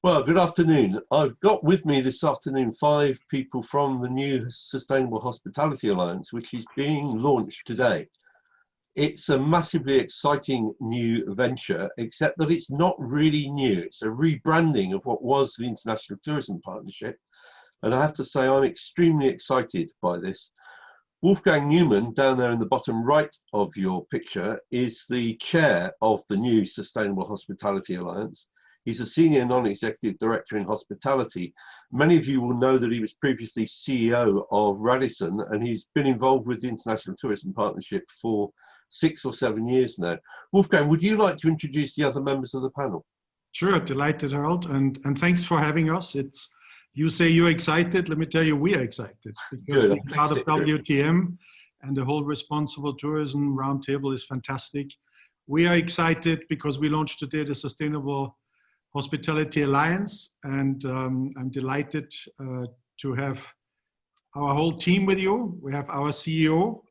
Well, good afternoon. I've got with me this afternoon 5 people from the new Sustainable Hospitality Alliance, which is being launched today. It's a massively exciting new venture, except that it's not really new. It's a rebranding of what was the International Tourism Partnership. And I have to say, I'm extremely excited by this. Wolfgang Newman, down there in the bottom right of your picture, is the chair of the new Sustainable Hospitality Alliance. He's a senior non-executive director in hospitality. Many of you will know that he was previously CEO of Radisson, and he's been involved with the International Tourism Partnership for 6 or 7 years now. Wolfgang, would you like to introduce the other members of the panel? Sure, delighted, Harold, and thanks for having us. You say you're excited. Let me tell you, we are excited because being part of WTM and the whole responsible tourism roundtable is fantastic. We are excited because we launched today the Sustainable Hospitality Alliance, and I'm delighted to have our whole team with you. We have our CEO,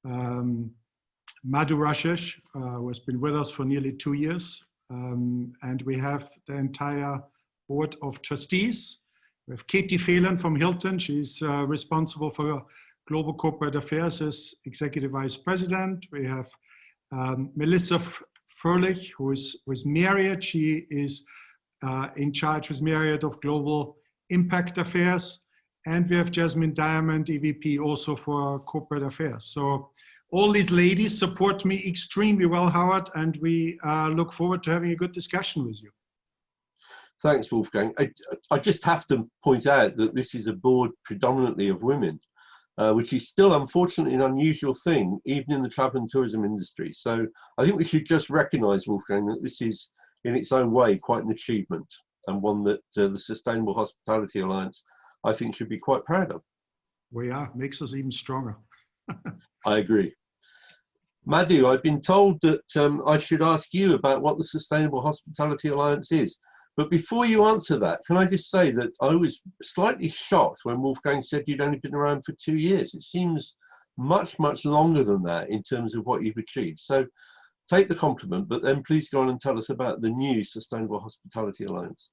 Madhu Rashesh, who has been with us for nearly 2 years, and we have the entire Board of Trustees. We have Katie Phelan from Hilton. She's responsible for global corporate affairs as Executive Vice President. We have Melissa Fröhlich, who is with Marriott. She is in charge with Marriott of Global Impact Affairs. And we have Jasmine Diamond, EVP, also for Corporate Affairs. So all these ladies support me extremely well, Howard, and we look forward to having a good discussion with you. Thanks, Wolfgang. I just have to point out that this is a board predominantly of women, which is still unfortunately an unusual thing, even in the travel and tourism industry. So I think we should just recognise, Wolfgang, that this is in its own way quite an achievement, and one that the Sustainable Hospitality Alliance, I think, should be quite proud of. We are, makes us even stronger. I agree. Madhu, I've been told that I should ask you about what the Sustainable Hospitality Alliance is. But before you answer that, can I just say that I was slightly shocked when Wolfgang said you'd only been around for 2 years. It seems much, much longer than that in terms of what you've achieved. So take the compliment, but then please go on and tell us about the new Sustainable Hospitality Alliance.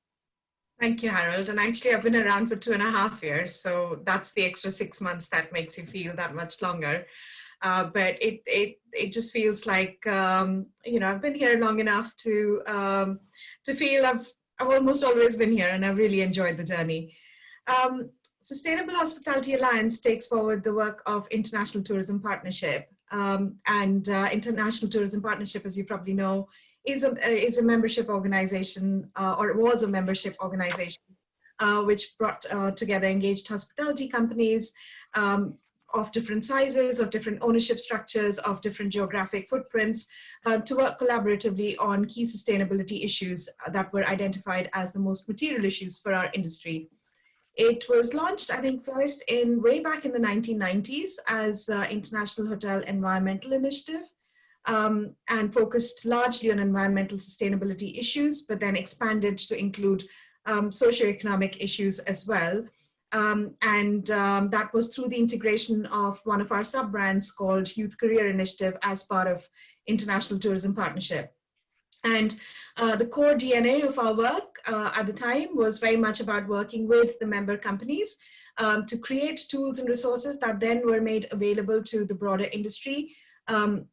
Thank you, Harold. And actually, I've been around for 2.5 years. So that's the extra 6 months that makes you feel that much longer. But it just feels like, I've been here long enough to feel I've almost always been here, and I've really enjoyed the journey. Sustainable Hospitality Alliance takes forward the work of International Tourism Partnership. International Tourism Partnership, as you probably know, is a membership organization, or it was a membership organization, which brought together engaged hospitality companies of different sizes, of different ownership structures, of different geographic footprints, to work collaboratively on key sustainability issues that were identified as the most material issues for our industry. It was launched, I think, first way back in the 1990s as International Hotel Environmental Initiative, and focused largely on environmental sustainability issues, but then expanded to include socioeconomic issues as well. That was through the integration of one of our sub-brands called Youth Career Initiative as part of International Tourism Partnership. And the core DNA of our work at the time was very much about working with the member companies to create tools and resources that then were made available to the broader industry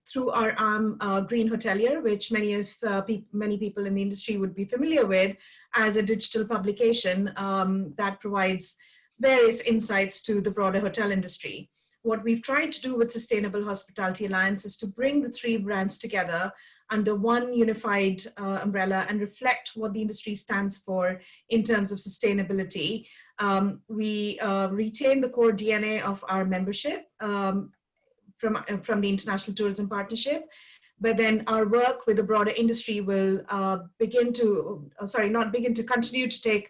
through our arm, Green Hotelier, which many people in the industry would be familiar with as a digital publication that provides various insights to the broader hotel industry. What we've tried to do with Sustainable Hospitality Alliance is to bring the 3 brands together under one unified umbrella and reflect what the industry stands for in terms of sustainability. We retain the core DNA of our membership from the International Tourism Partnership, but then our work with the broader industry will continue to take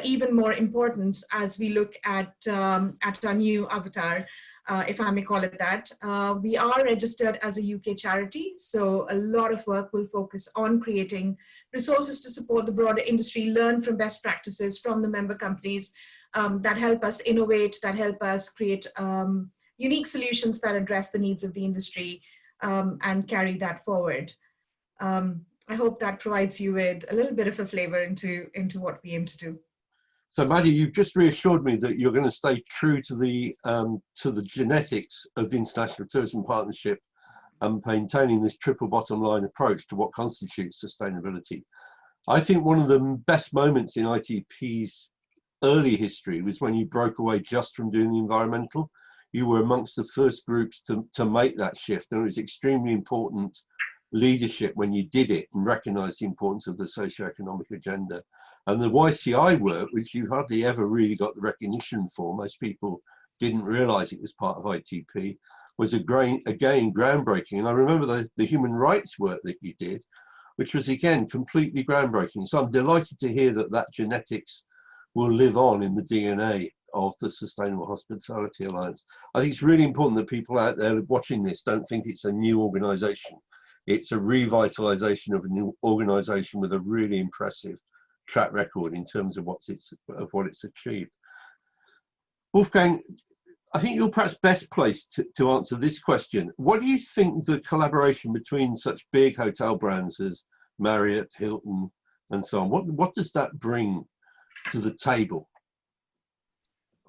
even more importance as we look at our new avatar, if I may call it that. We are registered as a UK charity, so a lot of work will focus on creating resources to support the broader industry, learn from best practices from the member companies that help us innovate, that help us create unique solutions that address the needs of the industry, and carry that forward. I hope that provides you with a little bit of a flavor into what we aim to do. So, Maddie, you've just reassured me that you're going to stay true to the genetics of the International Tourism Partnership and maintaining this triple bottom line approach to what constitutes sustainability. I think one of the best moments in ITP's early history was when you broke away just from doing the environmental. You were amongst the first groups to make that shift, and it was extremely important leadership when you did it and recognized the importance of the socioeconomic agenda. And the YCI work, which you hardly ever really got the recognition for, most people didn't realize it was part of ITP, was again groundbreaking. And I remember the human rights work that you did, which was again completely groundbreaking. So I'm delighted to hear that that genetics will live on in the DNA of the Sustainable Hospitality Alliance. I think it's really important that people out there watching this don't think it's a new organization. It's a revitalization of a new organization with a really impressive track record in terms of what it's achieved. Wolfgang, I think you're perhaps best placed to answer this question. What do you think the collaboration between such big hotel brands as Marriott, Hilton, and so on, what does that bring to the table?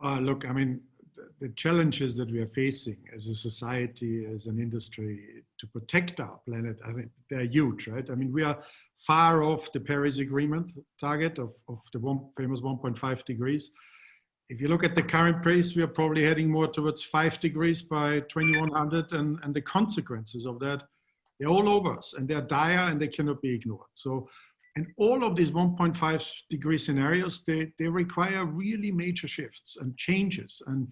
Look, I mean, the challenges that we are facing as a society, as an industry, to protect our planet, I think they're huge, right? I mean, we are far off the Paris Agreement target of the famous 1.5 degrees. If you look at the current pace, we are probably heading more towards 5 degrees by 2100, and the consequences of that, they're all over us, and they're dire, and they cannot be ignored. So, and all of these 1.5 degree scenarios, they require really major shifts and changes, and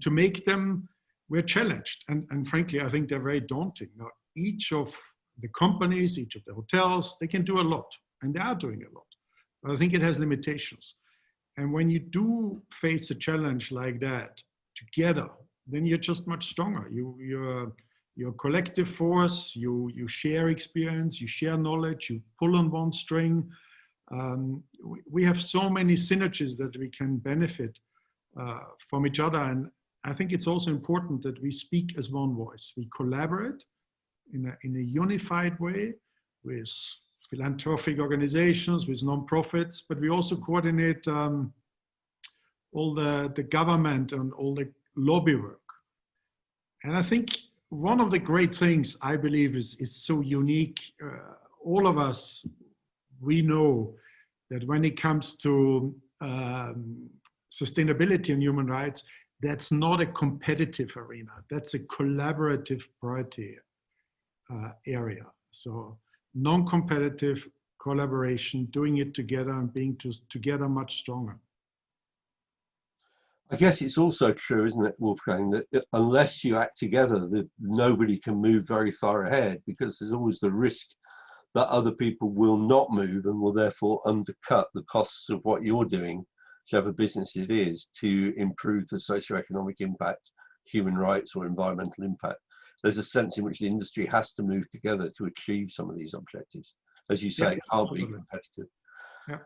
to make them, we're challenged. And frankly, I think they're very daunting. Now, each of the companies, each of the hotels, they can do a lot, and they are doing a lot. But I think it has limitations. And when you do face a challenge like that together, then you're just much stronger. You're a collective force, you share experience, you share knowledge, you pull on one string. We have so many synergies that we can benefit from each other. And I think it's also important that we speak as one voice. We collaborate in a unified way with philanthropic organizations, with nonprofits, but we also coordinate all the government and all the lobby work. And I think one of the great things I believe is so unique. All of us, we know that when it comes to sustainability and human rights, that's not a competitive arena. That's a collaborative priority area. So non-competitive collaboration, doing it together and being together much stronger. I guess it's also true, isn't it, Wolfgang, that unless you act together, nobody can move very far ahead, because there's always the risk that other people will not move and will therefore undercut the costs of what you're doing, whichever business it is, to improve the socioeconomic impact, human rights or environmental impact. There's a sense in which the industry has to move together to achieve some of these objectives. As you say, Yeah, it can't be absolutely. competitive. Yeah.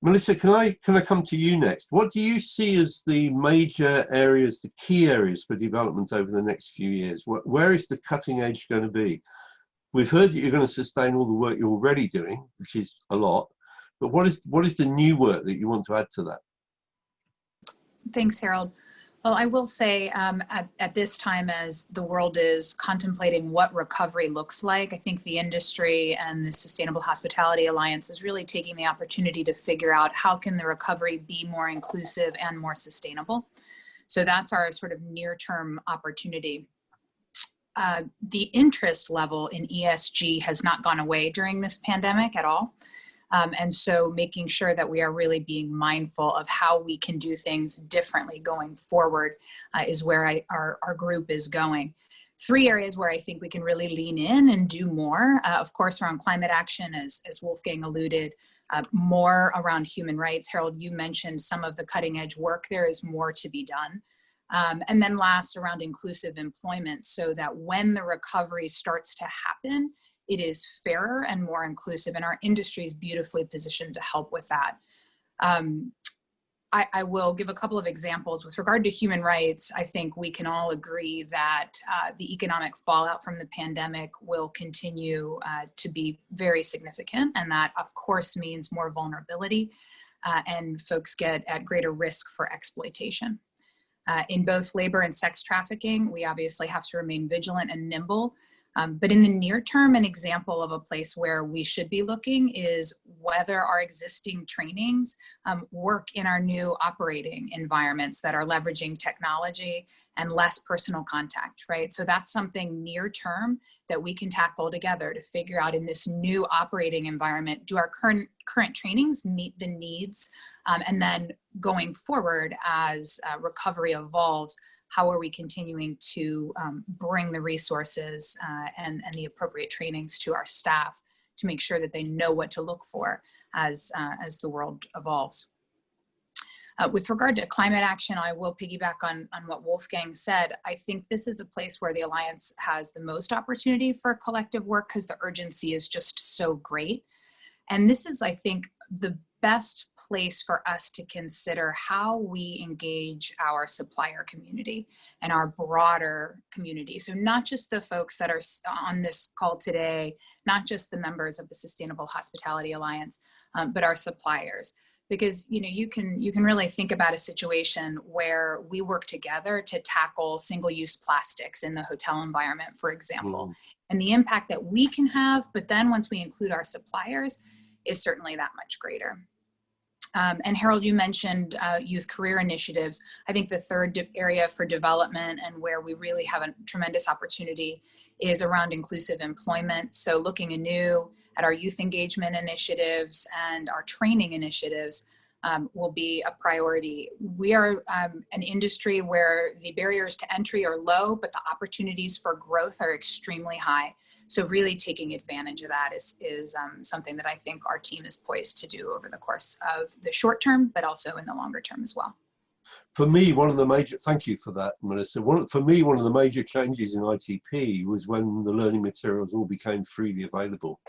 Melissa, can I come to you next? What do you see as the major areas, the key areas for development over the next few years? Where is the cutting edge going to be? We've heard that you're going to sustain all the work you're already doing, which is a lot, but what is the new work that you want to add to that? Thanks, Harold. Well, I will say at this time, as the world is contemplating what recovery looks like, I think the industry and the Sustainable Hospitality Alliance is really taking the opportunity to figure out how can the recovery be more inclusive and more sustainable. So that's our sort of near-term opportunity. The interest level in ESG has not gone away during this pandemic at all. And so making sure that we are really being mindful of how we can do things differently going forward is where our group is going. 3 areas where I think we can really lean in and do more, of course, around climate action, as Wolfgang alluded, more around human rights. Harold, you mentioned some of the cutting edge work. There is more to be done. And then last, around inclusive employment, so that when the recovery starts to happen, it is fairer and more inclusive, and our industry is beautifully positioned to help with that. I will give a couple of examples. With regard to human rights, I think we can all agree that the economic fallout from the pandemic will continue to be very significant. And that, of course, means more vulnerability and folks get at greater risk for exploitation. In both labor and sex trafficking, we obviously have to remain vigilant and nimble. But in the near term, an example of a place where we should be looking is whether our existing trainings work in our new operating environments that are leveraging technology and less personal contact, right? So that's something near term that we can tackle together to figure out in this new operating environment, do our current trainings meet the needs? And then going forward as recovery evolves, how are we continuing to bring the resources and the appropriate trainings to our staff to make sure that they know what to look for as the world evolves. With regard to climate action, I will piggyback on what Wolfgang said. I think this is a place where the Alliance has the most opportunity for collective work because the urgency is just so great. And this is, I think, the best place for us to consider how we engage our supplier community and our broader community. So not just the folks that are on this call today, not just the members of the Sustainable Hospitality Alliance, but our suppliers. Because you can really think about a situation where we work together to tackle single-use plastics in the hotel environment, for example, and the impact that we can have, but then once we include our suppliers, is certainly that much greater. And Harold, you mentioned youth career initiatives. I think the third area for development and where we really have a tremendous opportunity is around inclusive employment. So looking anew at our youth engagement initiatives and our training initiatives will be a priority. We are an industry where the barriers to entry are low, but the opportunities for growth are extremely high. So really taking advantage of that is something that I think our team is poised to do over the course of the short term, but also in the longer term as well. For me, one of the major, thank you for that, Melissa. For me, one of the major changes in ITP was when the learning materials all became freely available.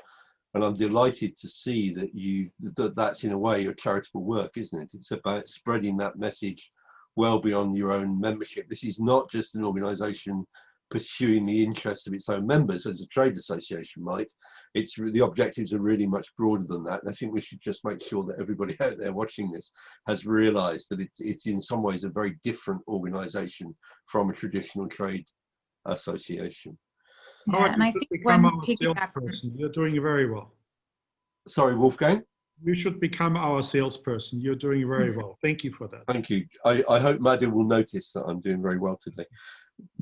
And I'm delighted to see that that's in a way your charitable work, isn't it? It's about spreading that message well beyond your own membership. This is not just an organization pursuing the interests of its own members as a trade association might. The objectives are really much broader than that. And I think we should just make sure that everybody out there watching this has realized that it's in some ways a very different organization from a traditional trade association. Yeah, and I think become our salesperson. You're doing very well. Sorry, Wolfgang? You should become our salesperson. You're doing very well. Thank you for that. Thank you. I hope Madhu will notice that I'm doing very well today.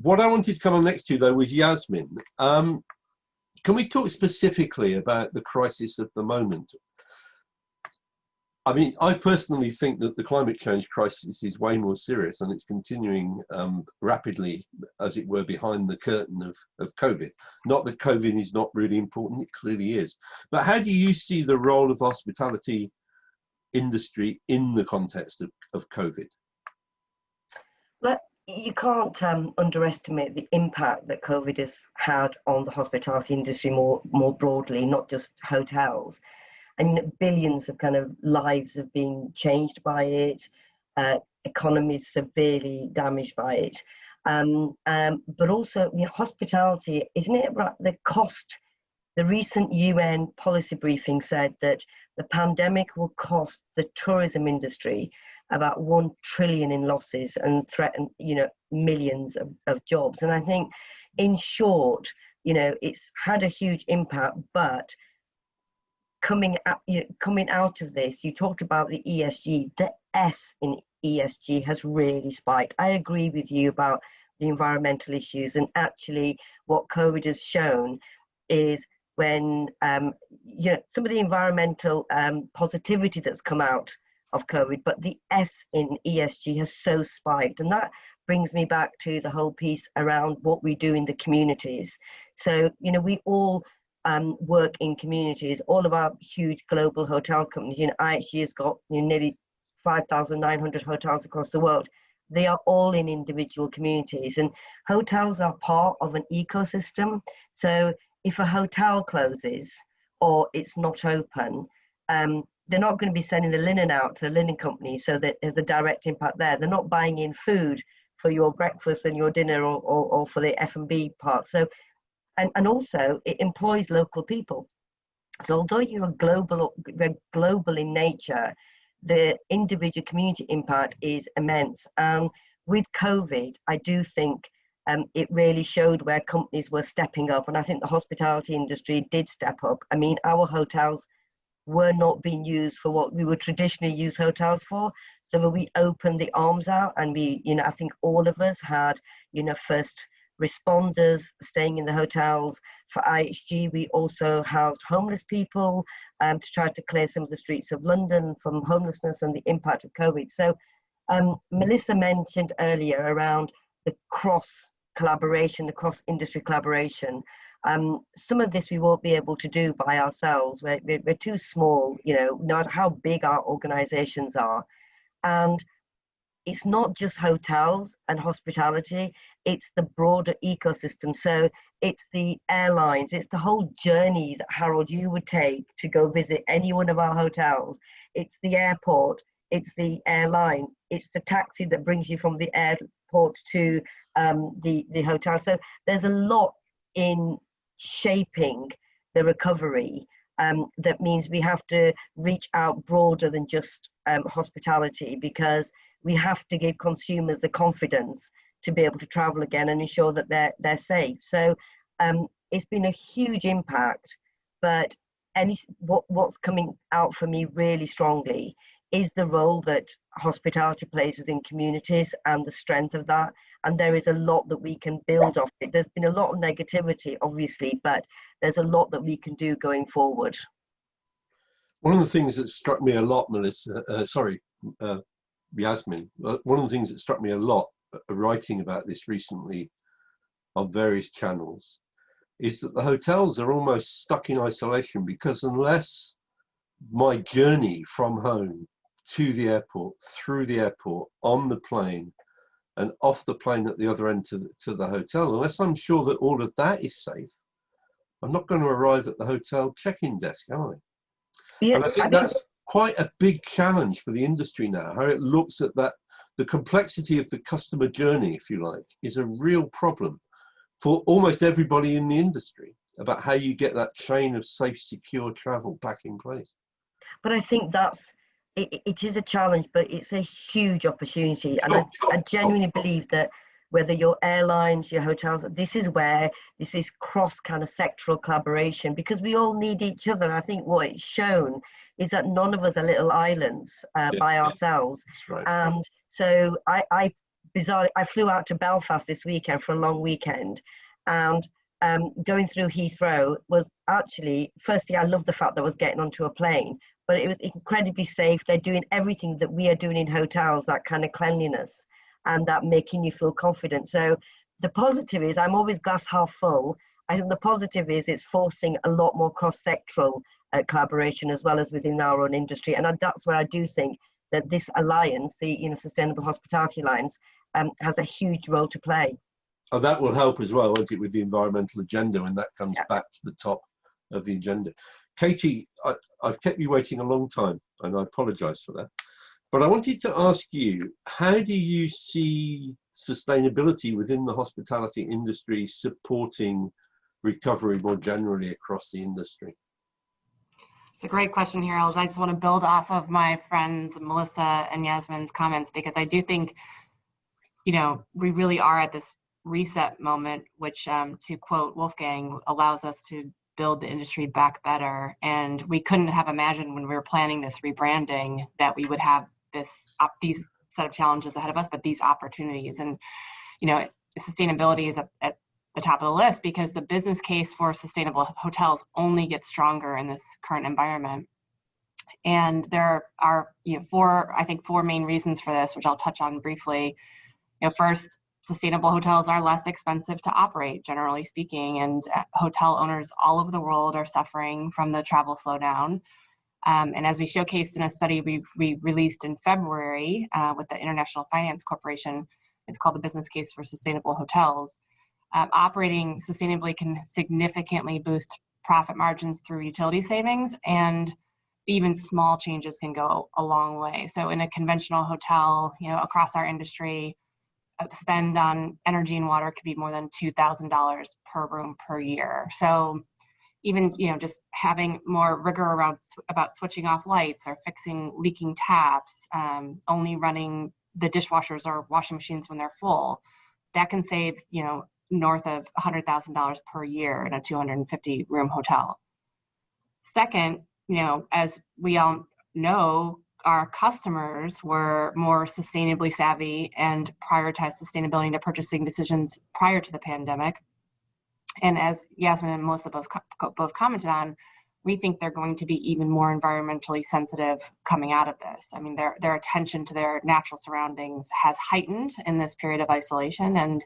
What I wanted to come on next to, though, was Yasmin. Can we talk specifically about the crisis of the moment? I mean, I personally think that the climate change crisis is way more serious, and it's continuing rapidly, as it were, behind the curtain of COVID. Not that COVID is not really important, it clearly is. But how do you see the role of the hospitality industry in the context of COVID? Well, you can't underestimate the impact that COVID has had on the hospitality industry more broadly, not just hotels. And billions of kind of lives have been changed by it, economies severely damaged by it. But also, hospitality, isn't it right? The cost, the recent UN policy briefing said that the pandemic will cost the tourism industry about 1 trillion in losses and threaten, millions of jobs. And I think, in short, it's had a huge impact, but coming out of this, you talked about the ESG, the S in ESG has really spiked. I agree with you about the environmental issues, and actually what COVID has shown is when, some of the environmental positivity that's come out of COVID, but the S in ESG has so spiked. And that brings me back to the whole piece around what we do in the communities. So, we all work in communities. All of our huge global hotel companies, IHG has got nearly 5,900 hotels across the world. They are all in individual communities, and hotels are part of an ecosystem. So if a hotel closes or it's not open, they're not going to be sending the linen out to the linen company, so that there's a direct impact there. They're not buying in food for your breakfast and your dinner, or for the F&B part. So, and also it employs local people. So although you're global in nature, the individual community impact is immense. And with COVID, I do think it really showed where companies were stepping up. And I think the hospitality industry did step up. I mean, our hotels were not being used for what we would traditionally use hotels for. So when we opened the arms out, and we, I think all of us had, first responders staying in the hotels. For IHG, we also housed homeless people to try to clear some of the streets of London from homelessness and the impact of COVID. So Melissa mentioned earlier around the cross collaboration, the cross industry collaboration. Some of this we won't be able to do by ourselves. We're too small, no matter how big our organizations are. And it's not just hotels and hospitality, it's the broader ecosystem. So it's the airlines, it's the whole journey that, Harold, you would take to go visit any one of our hotels. It's the airport, it's the airline, it's the taxi that brings you from the airport to the hotel. So there's a lot in shaping the recovery. That means we have to reach out broader than just hospitality, because we have to give consumers the confidence to be able to travel again and ensure that they're safe. So it's been a huge impact, but what's coming out for me really strongly is the role that hospitality plays within communities and the strength of that. And there is a lot that we can build off it. There's been a lot of negativity, obviously, but there's a lot that we can do going forward. One of the things that struck me a lot, Yasmin, one of the things that struck me a lot writing about this recently on various channels is that the hotels are almost stuck in isolation, because unless my journey from home to the airport, through the airport, on the plane, and off the plane at the other end to the hotel, unless I'm sure that all of that is safe, I'm not going to arrive at the hotel check-in desk, am I? Yeah, and I think that's quite a big challenge for the industry now, how it looks at that. The complexity of the customer journey, if you like, is a real problem for almost everybody in the industry, about how you get that chain of safe, secure travel back in place. But I think it is a challenge, but it's a huge opportunity. And I genuinely believe that whether your airlines, your hotels, this is where this is cross kind of sectoral collaboration, because we all need each other. I think what it's shown is that none of us are little islands by ourselves. Right. And so I flew out to Belfast this weekend for a long weekend, and going through Heathrow was actually, firstly, I love the fact that I was getting onto a plane, but it was incredibly safe. They're doing everything that we are doing in hotels, that kind of cleanliness and that making you feel confident. So the positive is, I'm always glass half full. I think the positive is it's forcing a lot more cross-sectoral collaboration, as well as within our own industry. And that's where I do think that this alliance, the Sustainable Hospitality Alliance, has a huge role to play. Oh, that will help as well, won't it, with the environmental agenda, when that comes back to the top of the agenda. Katie, I've kept you waiting a long time, and I apologise for that. But I wanted to ask you, how do you see sustainability within the hospitality industry supporting recovery more generally across the industry? It's a great question, Harold. I just want to build off of my friends Melissa and Yasmin's comments, because I do think, we really are at this reset moment, which, to quote Wolfgang, allows us to build the industry back better. And we couldn't have imagined when we were planning this rebranding that we would have these set of challenges ahead of us, but these opportunities. And sustainability is at the top of the list, because the business case for sustainable hotels only gets stronger in this current environment. And there are four main reasons for this, which I'll touch on briefly. First, sustainable hotels are less expensive to operate, generally speaking, and hotel owners all over the world are suffering from the travel slowdown. And as we showcased in a study we released in February with the International Finance Corporation, it's called the Business Case for Sustainable Hotels. Operating sustainably can significantly boost profit margins through utility savings and even small changes can go a long way. So in a conventional hotel, across our industry, spend on energy and water could be more than $2,000 per room per year. So even, just having more rigor about switching off lights or fixing leaking taps, only running the dishwashers or washing machines when they're full, that can save, north of $100,000 per year in a 250 room hotel. Second, as we all know, our customers were more sustainably savvy and prioritized sustainability in their purchasing decisions prior to the pandemic. And as Yasmin and Melissa both commented on, we think they're going to be even more environmentally sensitive coming out of this. I mean, their attention to their natural surroundings has heightened in this period of isolation, and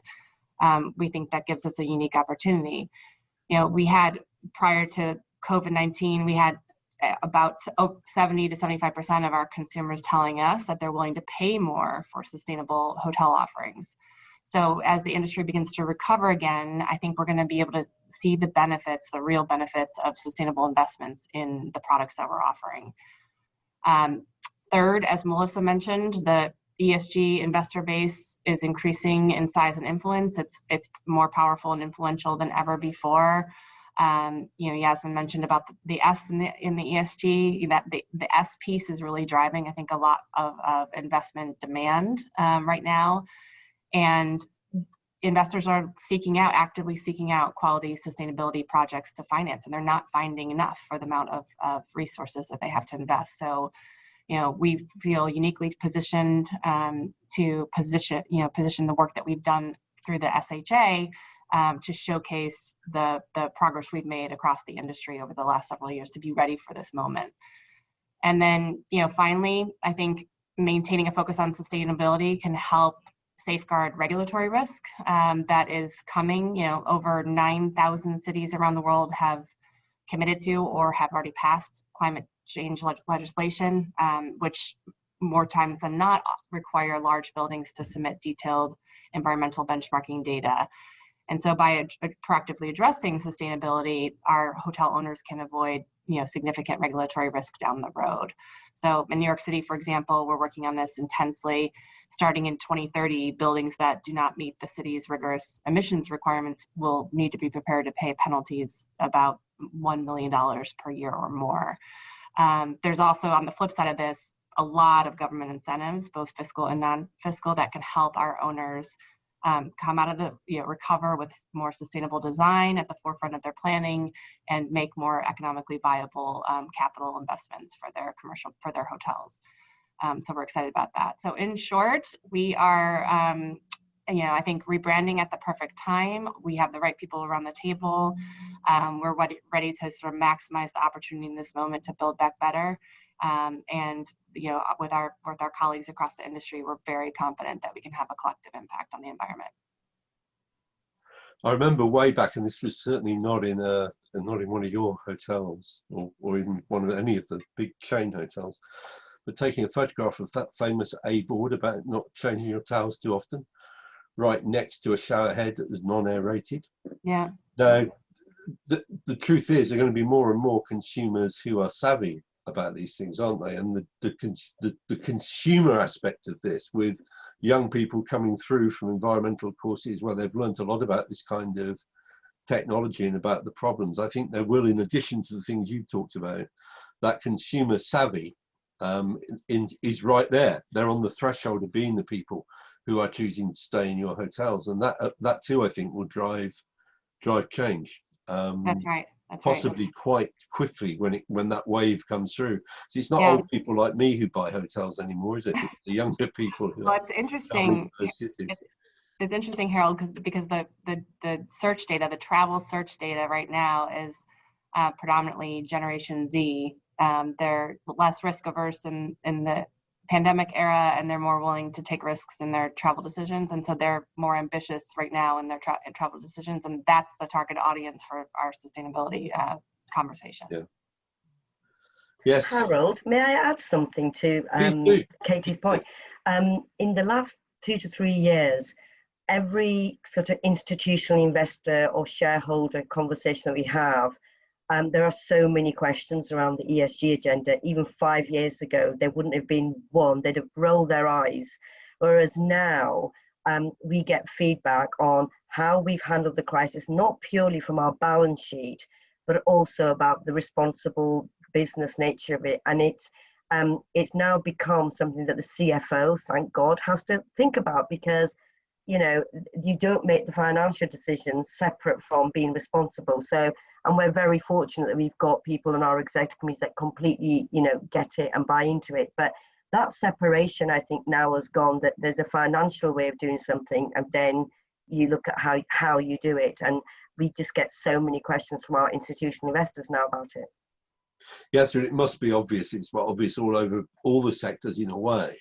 we think that gives us a unique opportunity. We had, prior to COVID-19, we had about 70 to 75% of our consumers telling us that they're willing to pay more for sustainable hotel offerings. So as the industry begins to recover again, I think we're going to be able to see the benefits, the real benefits of sustainable investments in the products that we're offering. Third, as Melissa mentioned, the ESG investor base is increasing in size and influence. It's more powerful and influential than ever before. Yasmin mentioned about the S in the ESG, that the S piece is really driving, I think, a lot of investment demand right now. And investors are actively seeking out quality sustainability projects to finance, and they're not finding enough for the amount of resources that they have to invest. So, we feel uniquely positioned to position the work that we've done through the SHA to showcase the progress we've made across the industry over the last several years to be ready for this moment. And then, finally, I think maintaining a focus on sustainability can help safeguard regulatory risk that is coming. Over 9,000 cities around the world have committed to or have already passed climate change legislation, which more times than not require large buildings to submit detailed environmental benchmarking data. And so by proactively addressing sustainability, our hotel owners can avoid significant regulatory risk down the road. So in New York City, for example, we're working on this intensely. Starting in 2030, buildings that do not meet the city's rigorous emissions requirements will need to be prepared to pay penalties about $1 million per year or more. There's also, on the flip side of this, a lot of government incentives, both fiscal and non-fiscal, that can help our owners come out of recover with more sustainable design at the forefront of their planning and make more economically viable capital investments for their hotels. So we're excited about that. So in short, we are, I think, rebranding at the perfect time. We have the right people around the table. We're ready to sort of maximize the opportunity in this moment to build back better. And with our colleagues across the industry, we're very confident that we can have a collective impact on the environment. I remember way back, and this was certainly not in one of your hotels or even any of the big chain hotels, but taking a photograph of that famous A board about not changing your towels too often, right next to a shower head that was non-aerated. Yeah. Now, the truth is, there are going to be more and more consumers who are savvy about these things, aren't they? And the consumer aspect of this, with young people coming through from environmental courses where they've learned a lot about this kind of technology and about the problems, I think there will, in addition to the things you've talked about, that consumer savvy is right there. They're on the threshold of being the people who are choosing to stay in your hotels, and that too, I think, will drive change. That's right. That's possibly right. quite quickly when that wave comes through. So it's not old people like me who buy hotels anymore, is it? It's the younger people who Well, it's interesting. cities. It's interesting, Harold, because the search data, the travel search data right now is predominantly Generation Z. They're less risk averse in the pandemic era, and they're more willing to take risks in their travel decisions, and so they're more ambitious right now in their travel decisions, and that's the target audience for our sustainability conversation. Yeah. Yes. Harold, may I add something to Katie's point? In the last 2 to 3 years, every sort of institutional investor or shareholder conversation that we have There are so many questions around the ESG agenda. Even 5 years ago, there wouldn't have been one. They'd have rolled their eyes. Whereas now, we get feedback on how we've handled the crisis, not purely from our balance sheet, but also about the responsible business nature of it. And it's now become something that the CFO, thank God, has to think about, because you know, you don't make the financial decisions separate from being responsible. So, and we're very fortunate that we've got people in our executive committees that completely, you know, get it and buy into it. But that separation, I think, now has gone, that there's a financial way of doing something, and then you look at how you do it. And we just get so many questions from our institutional investors now about it. Yes, it must be obvious. It's obvious all over all the sectors in a way,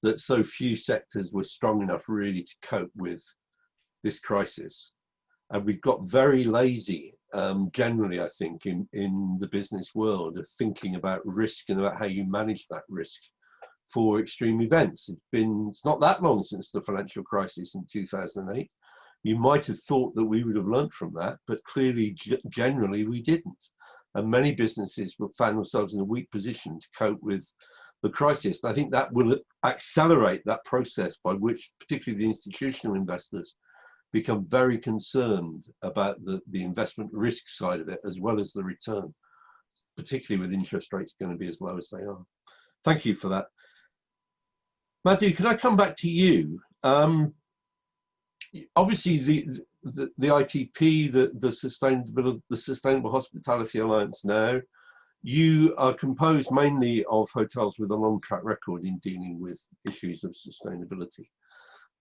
that so few sectors were strong enough really to cope with this crisis. And we've got very lazy, generally, I think, in the business world, of thinking about risk and about how you manage that risk for extreme events. It's not that long since the financial crisis in 2008. You might have thought that we would have learned from that, but clearly, generally, we didn't. And many businesses found themselves in a weak position to cope with the crisis. I think that will accelerate that process by which particularly the institutional investors become very concerned about the investment risk side of it, as well as the return, particularly with interest rates going to be as low as they are. Thank you for that. Madhu, can I come back to you? Obviously the ITP, the Sustainable Hospitality Alliance now, you are composed mainly of hotels with a long track record in dealing with issues of sustainability.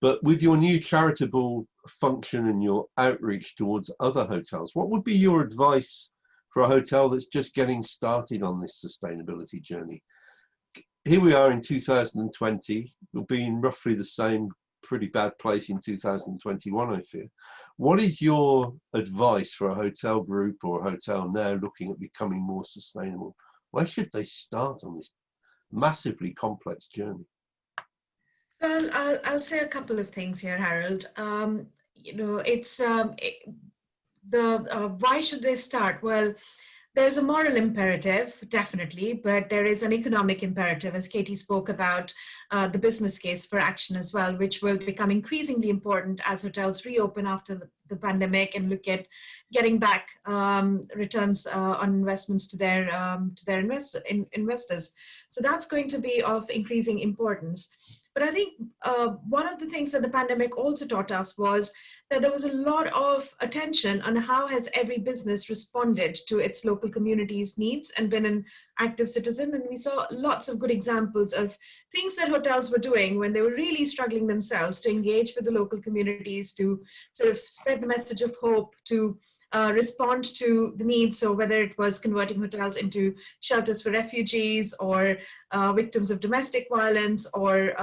But with your new charitable function and your outreach towards other hotels, what would be your advice for a hotel that's just getting started on this sustainability journey? Here we are in 2020, we'll be in roughly the same pretty bad place in 2021, I fear. What is your advice for a hotel group or a hotel now looking at becoming more sustainable? Where should they start on this massively complex journey? So I'll say a couple of things here, Harold. You know, it's why should they start? Well, there's a moral imperative, definitely, but there is an economic imperative, as Katie spoke about, the business case for action as well, which will become increasingly important as hotels reopen after the pandemic and look at getting back returns on investments to their investors. So that's going to be of increasing importance. But I think one of the things that the pandemic also taught us was that there was a lot of attention on how has every business responded to its local community's needs and been an active citizen. And we saw lots of good examples of things that hotels were doing when they were really struggling themselves to engage with the local communities, to sort of spread the message of hope, to respond to the needs. So whether it was converting hotels into shelters for refugees or victims of domestic violence or,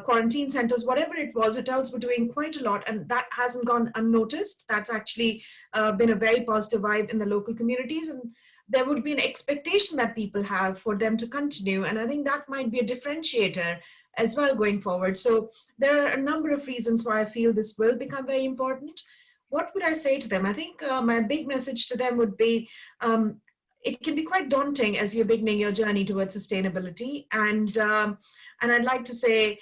quarantine centers, whatever it was, hotels were doing quite a lot, and that hasn't gone unnoticed. That's actually been a very positive vibe in the local communities, and there would be an expectation that people have for them to continue. And I think that might be a differentiator as well going forward. So there are a number of reasons why I feel this will become very important. What would I say to them? I think my big message to them would be, it can be quite daunting as you're beginning your journey towards sustainability. And I'd like to say,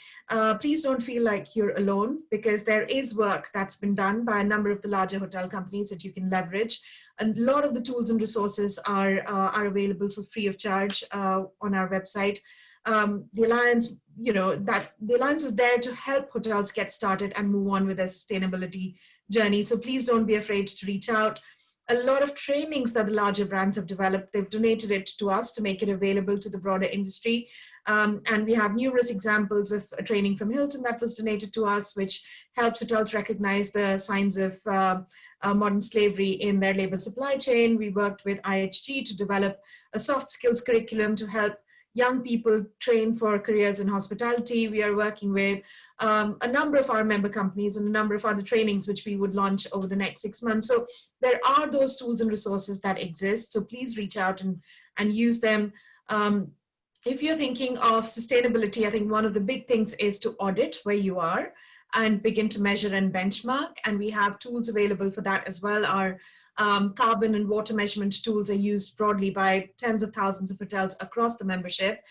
please don't feel like you're alone, because there is work that's been done by a number of the larger hotel companies that you can leverage. And a lot of the tools and resources are available for free of charge on our website. The Alliance, the Alliance is there to help hotels get started and move on with their sustainability journey. So please don't be afraid to reach out. A lot of trainings that the larger brands have developed, they've donated it to us to make it available to the broader industry. And we have numerous examples of training from Hilton that was donated to us, which helps hotels recognize the signs of modern slavery in their labor supply chain. We worked with IHG to develop a soft skills curriculum to help young people train for careers in hospitality. We are working with a number of our member companies and a number of other trainings which we would launch over the next 6 months. So there are those tools and resources that exist. So please reach out and use them. If you're thinking of sustainability, I think one of the big things is to audit where you are. and begin to measure and benchmark. And we have tools available for that as well. Our carbon and water measurement tools are used broadly by tens of thousands of hotels across the membership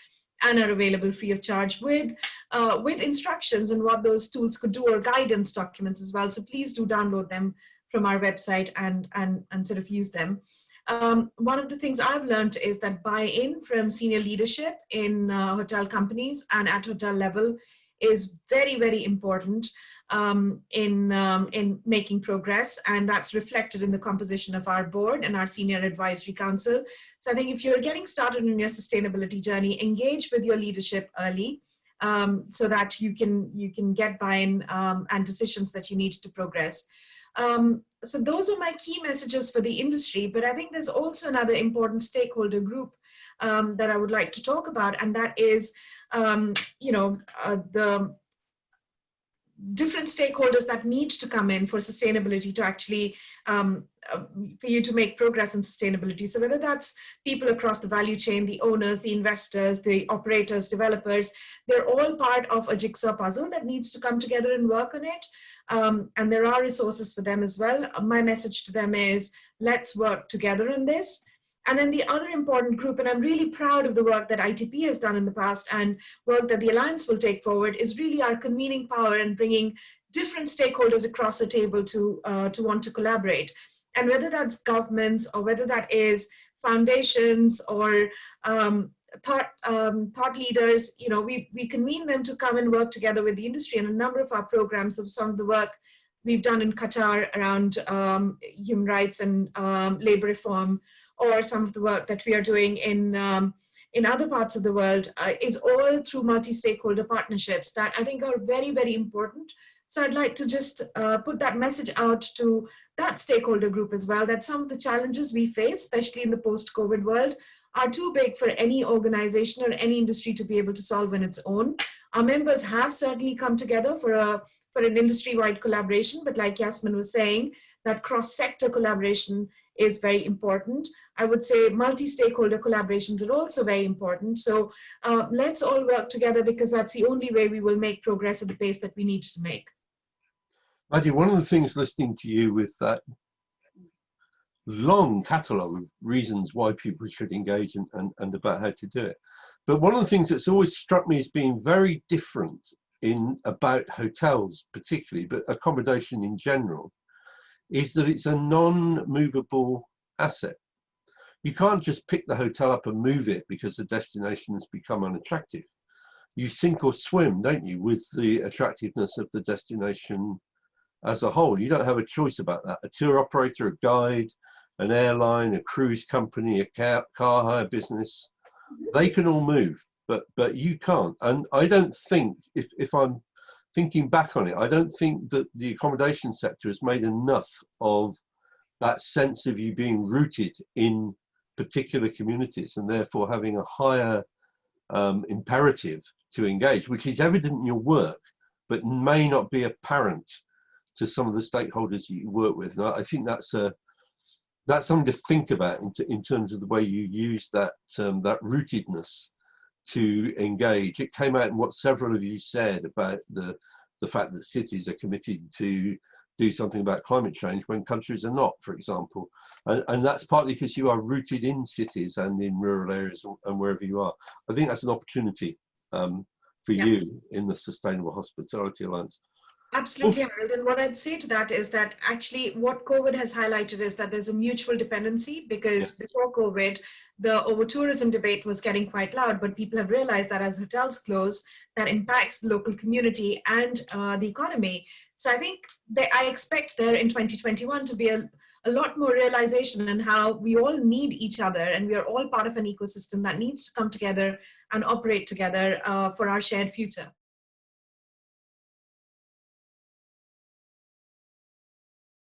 and are available free of charge with instructions on what those tools could do, or guidance documents as well. So please do download them from our website and sort of use them. One of the things I've learned is that buy-in from senior leadership in hotel companies and at hotel level is very, very important in making progress, and that's reflected in the composition of our board and our senior advisory council. So I think if you're getting started on your sustainability journey, engage with your leadership early so that you can get buy-in and decisions that you need to progress. So those are my key messages for the industry, but I think there's also another important stakeholder group that I would like to talk about, and that is the different stakeholders that need to come in for sustainability to actually, for you to make progress in sustainability. So whether that's people across the value chain, the owners, the investors, the operators, developers, they're all part of a jigsaw puzzle that needs to come together and work on it. And there are resources for them as well. My message to them is, let's work together on this. And then the other important group, and I'm really proud of the work that ITP has done in the past and work that the Alliance will take forward, is really our convening power and bringing different stakeholders across the table to want to collaborate. And whether that's governments or whether that is foundations or thought leaders, we convene them to come and work together with the industry. And a number of our programs, of some of the work we've done in Qatar around human rights and labor reform, or some of the work that we are doing in other parts of the world, is all through multi-stakeholder partnerships that I think are very, very important. So I'd like to just put that message out to that stakeholder group as well, that some of the challenges we face, especially in the post-COVID world, are too big for any organization or any industry to be able to solve on its own. Our members have certainly come together for an industry-wide collaboration, but like Yasmin was saying, that cross-sector collaboration is very important. I would say multi-stakeholder collaborations are also very important. So let's all work together, because that's the only way we will make progress at the pace that we need to make. Maddie, one of the things listening to you with that long catalogue of reasons why people should engage and about how to do it. But one of the things that's always struck me as being very different about hotels particularly, but accommodation in general, is that it's a non-movable asset. You can't just pick the hotel up and move it because the destination has become unattractive. You sink or swim, don't you, with the attractiveness of the destination as a whole. You don't have a choice about that. A tour operator, a guide, an airline, a cruise company, a car hire business, they can all move, but you can't. And I don't think, if I'm thinking back on it, I don't think that the accommodation sector has made enough of that sense of you being rooted in particular communities and therefore having a higher imperative to engage, which is evident in your work, but may not be apparent to some of the stakeholders you work with. And I think that's something to think about in terms of the way you use that rootedness to engage. It came out in what several of you said about the fact that cities are committed to do something about climate change when countries are not, for example. And that's partly because you are rooted in cities and in rural areas and wherever you are. I think that's an opportunity for you in the Sustainable Hospitality Alliance. Absolutely, Harold. And what I'd say to that is that actually what COVID has highlighted is that there's a mutual dependency, because before COVID, the over-tourism debate was getting quite loud, but people have realized that as hotels close, that impacts the local community and the economy. So I think I expect there in 2021 to be a lot more realization in how we all need each other, and we are all part of an ecosystem that needs to come together and operate together for our shared future.